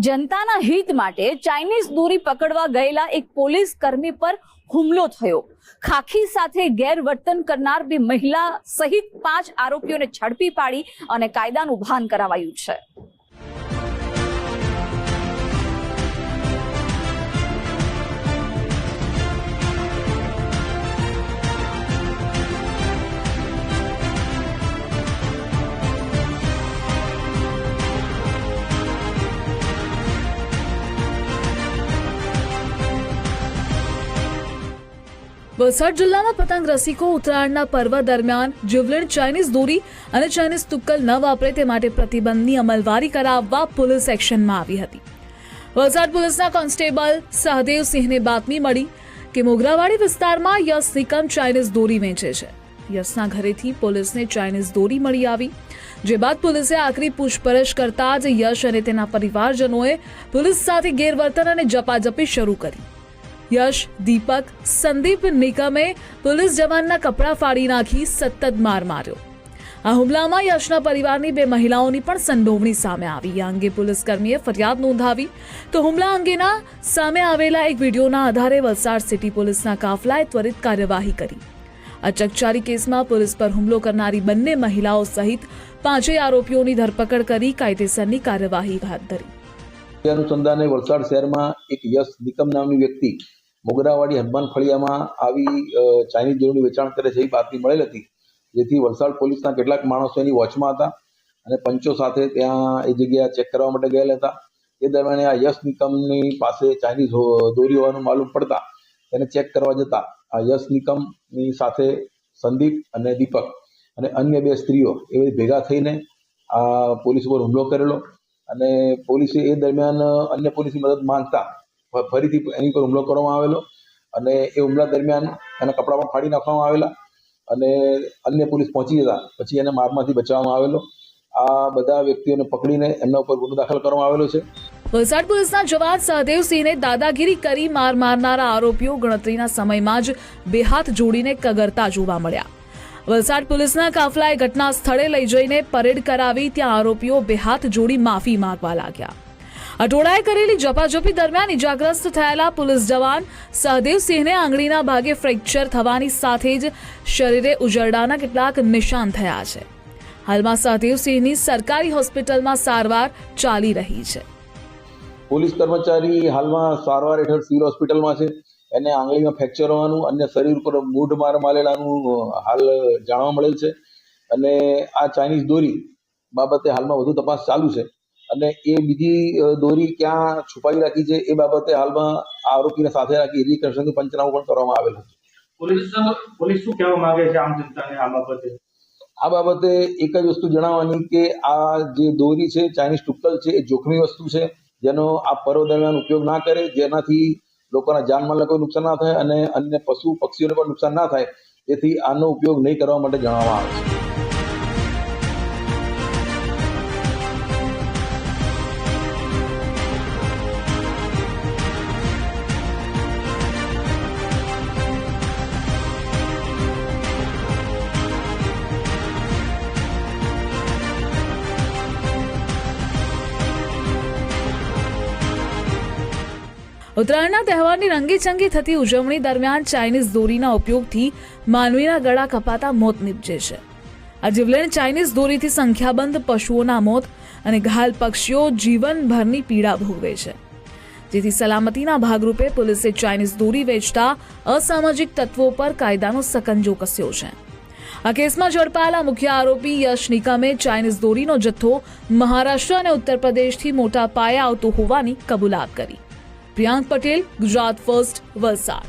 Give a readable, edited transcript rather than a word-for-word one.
જનતાના હિત માટે ચાઇનીઝ દોરી પકડવા ગયેલા એક પોલીસ કર્મી પર હુમલો થયો। ખાખી સાથે ગેરવર્તન કરનાર બે મહિલા સહિત 5 આરોપીઓને ઝડપી પાડી અને કાયદાનું ભાન કરાવાયું છે। વલસાડ જિલ્લામાં પતંગ રસિકો ઉત્તરાયણના પર્વ દરમિયાન જીવલેણ ચાઇનીઝ દોરી અને ચાઇનીઝ તુક્કલ ન વાપરે તે માટે પ્રતિબંધની અમલવારી કરાવવા પોલીસ એક્શનમાં આવી હતી। વલસાડ પોલીસના કોન્સ્ટેબલ સહદેવસિંહને બાતમી મળી કે મોગરાવાડી વિસ્તારમાં યશ નિકમ ચાઇનીઝ દોરી વેચે છે। યશના ઘરેથી પોલીસને ચાઇનીઝ દોરી મળી આવી, જે બાદ પોલીસે આકરી પૂછપરછ કરતા જ યશ અને તેના પરિવારજનોએ પોલીસ સાથે ગેરવર્તન અને ઝપાઝપી શરૂ કરી। યશ, દીપક, સંદીપ નિકમે પોલીસ જવાનના કપડાં ફાડી નાખી સતત માર માર્યો। આ હુમલામાં યશના પરિવારની 2 મહિલાઓની પણ સંડોવણી સામે આવી। આ અંગે પોલીસકર્મીએ ફરિયાદ નોંધાવી તો હુમલા અંગેના સામે આવેલા એક વિડીયોના આધારે વલસાડ સિટી પોલીસના કાફલાએ ત્વરિત કાર્યવાહી કરી। આ ચકચારી કેસમાં પોલીસ પર હુમલો કરનારી બંને મહિલાઓ સહિત 5 આરોપીઓની ધરપકડ કરી કાયદેસરની કાર્યવાહી હાથ ધરી। અનુસંધાને વલસાડ શહેરમાં એક યશ નિકમ નામની વ્યક્તિ મોગરાવાડી હનુમાન ફળિયામાં આવી ચાઇનીઝ દોરીનું વેચાણ કરે છે એ બાતમી મળેલ હતી, જેથી વલસાડ પોલીસના કેટલાક માણસો એની વોચમાં હતા અને પંચો સાથે ત્યાં એ જગ્યા ચેક કરવા માટે ગયેલા હતા। એ દરમિયાન આ યશ નિકમની પાસે ચાઇનીઝ દોરી હોવાનું માલુમ પડતા તેને ચેક કરવા જતા આ યશ નિકમની સાથે સંદીપ અને દીપક અને અન્ય 2 સ્ત્રીઓ એ બધી ભેગા થઈને આ પોલીસ ઉપર હુમલો કરેલો અને પોલીસે એ દરમિયાન અન્ય પોલીસની મદદ માંગતા ફરીથી એની પર હુમલો કરવામાં આવેલો અને એ હુમલા દરમિયાન એના કપડાં પણ ફાડી નાખવામાં આવેલા અને અન્ય પોલીસ પહોંચી જતા પછી એને મારમાંથી બચાવવામાં આવેલો। આ બધા વ્યક્તિઓને પકડીને એમના ઉપર ગુનો દાખલ કરવામાં આવેલો છે। વલસાડ પોલીસના જવાન સહદેવસિંહને દાદાગીરી કરી માર મારનારા આરોપીઓ ગણતરીના સમયમાં જ 2 હાથ જોડીને કગરતા જોવા મળ્યા। વલસાડ પોલીસના કાફલાએ ઘટના સ્થળે લઈ જઈને પરેડ કરાવી ત્યાં આરોપીઓ 2 હાથ જોડી માફી માંગવા લાગ્યા। આ ટોળાએ કરેલી ઝપાઝપી દરમિયાન ઇજાગ્રસ્ત થયેલા પોલીસ જવાન સહદેવસિંહને આંગળીના ભાગે ફ્રેક્ચર થવાની સાથે જ શરીરે ઉજરડાના કેટલાક નિશાન થયા છે। હાલમાં સહદેવસિંહની સરકારી હોસ્પિટલમાં સારવાર ચાલી રહી છે। પોલીસ કર્મચારી હાલમાં સારવાર હેઠળ સિવિલ હોસ્પિટલમાં છે। એને આંગળીમાં ફ્રેક્ચર હોવાનું અને શરીર પર બૂટ માર મારેલાનું હાલ જાણવા મળેલ છે અને આ ચાઇનીઝ દોરી બાબતે હાલમાં વધુ તપાસ ચાલુ છે અને એ બીજી દોરી ક્યાં છુપાવી રાખી છે એ બાબતે હાલમાં આરોપીને સાથે રાખી રિકન્સ્ટ્રક્શન પંચનામું પણ કરવામાં આવેલ હતું। પોલીસ શું કહેવા માંગે છે આમ જનતાને આ બાબતે? આ બાબતે એક જ વસ્તુ જણાવવાની કે આ જે દોરી છે ચાઇનીઝ તુક્કલ છે એ જોખમી વસ્તુ છે, જેનો આ પર્વ દરમિયાન ઉપયોગ ના કરે, જેનાથી લોકોના જાનમાલને કોઈ નુકસાન ના થાય અને અન્ય પશુ પક્ષીઓને પણ નુકસાન ના થાય, તેથી આનો ઉપયોગ નહીં કરવા માટે જણાવવામાં આવે છે। ઉત્તરાયણના તહેવારની રંગીચંગી થતી ઉજવણી દરમિયાન ચાઇનીઝ દોરીના ઉપયોગથી માનવીના ગળા કપાતા મોત નીપજે છે। આ જીવલેણ ચાઇનીઝ દોરીથી સંખ્યાબંધ પશુઓના મોત અને ઘાયલ પક્ષીઓ જીવનભરની પીડા ભોગવે છે, જેથી સલામતીના ભાગરૂપે પોલીસે ચાઇનીઝ દોરી વેચતા અસામાજિક તત્વો પર કાયદાનો સકંજો કસ્યો છે। આ કેસમાં ઝડપાયેલા મુખ્ય આરોપી યશ નિકમે ચાઇનીઝ દોરીનો જથ્થો મહારાષ્ટ્ર અને ઉત્તર પ્રદેશથી મોટા પાયે આવતો હોવાની કબૂલાત કરી। પ્રિયાંક પટેલ, ગુજરાત ફર્સ્ટ, વલસાડ।